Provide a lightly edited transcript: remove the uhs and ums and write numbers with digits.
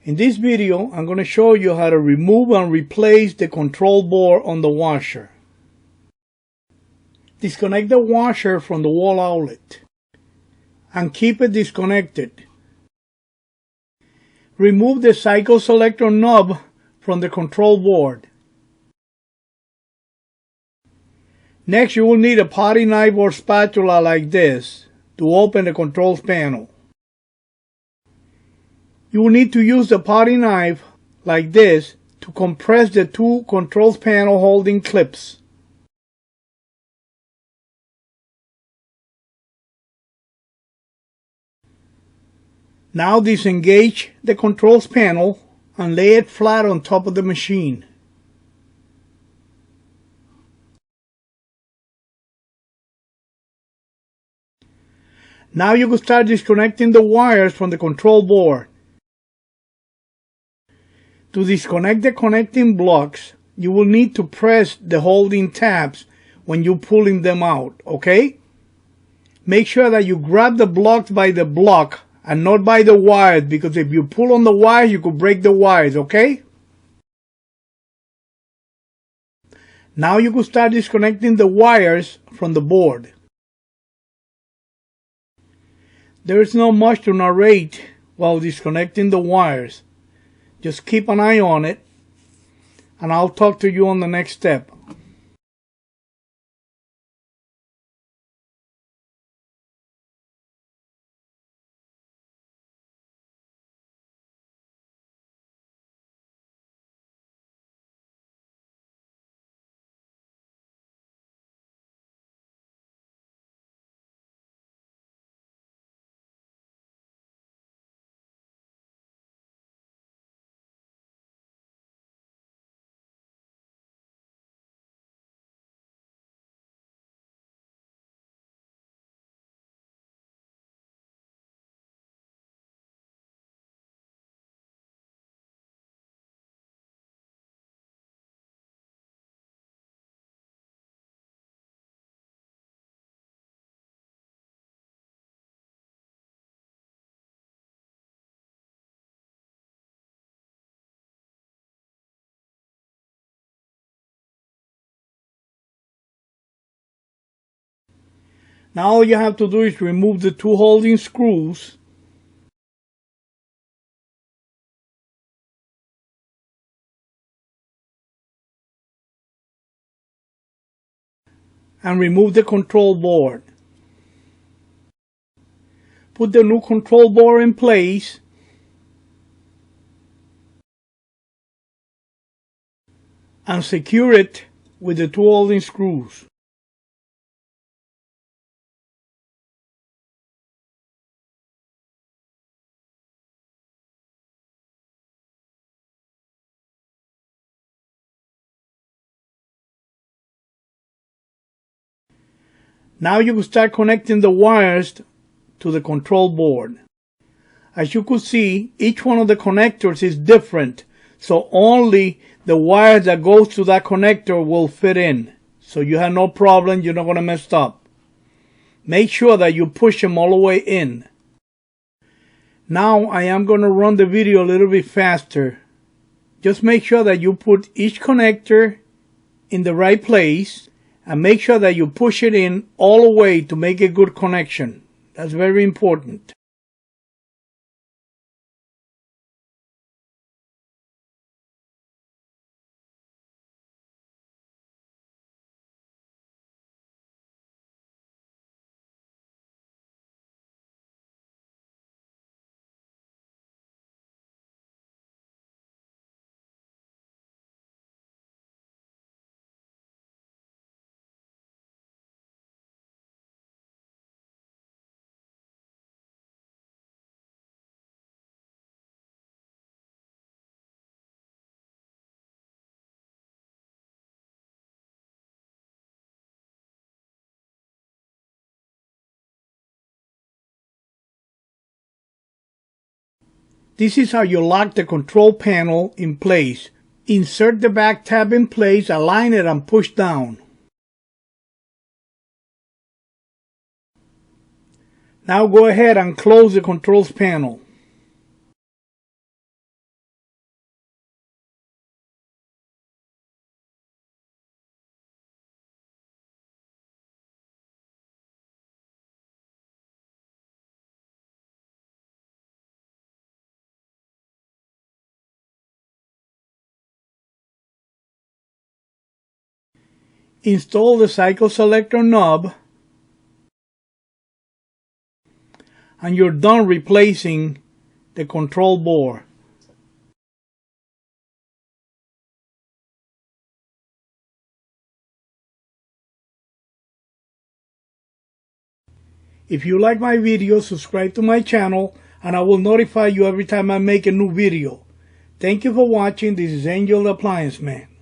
In this video, I'm going to show you how to remove and replace the control board on the washer. Disconnect the washer from the wall outlet and keep it disconnected. Remove the cycle selector knob from the control board. Next, you will need a potting knife or spatula like this to open the controls panel. You will need to use the potting knife like this to compress the two controls panel holding clips. Now disengage the controls panel and lay it flat on top of the machine. Now you can start disconnecting the wires from the control board. To disconnect the connecting blocks, you will need to press the holding tabs when you're pulling them out, okay? Make sure that you grab the blocks by the block and not by the wires, because if you pull on the wires, you could break the wires, okay? Now you can start disconnecting the wires from the board. There is not much to narrate while disconnecting the wires. Just keep an eye on it, and I'll talk to you on the next step. Now all you have to do is remove the two holding screws and remove the control board. Put the new control board in place and secure it with the two holding screws. Now you can start connecting the wires to the control board. As you can see, each one of the connectors is different, so only the wires that goes to that connector will fit in. So you have no problem, you're not going to mess up. Make sure that you push them all the way in. Now I am going to run the video a little bit faster. Just make sure that you put each connector in the right place, and make sure that you push it in all the way to make a good connection. That's very important. This is how you lock the control panel in place. Insert the back tab in place, align it and push down. Now go ahead and close the controls panel. Install the cycle selector knob, and you're done replacing the control board. If you like my video, subscribe to my channel, and I will notify you every time I make a new video. Thank you for watching. This is Angel the Appliance Man.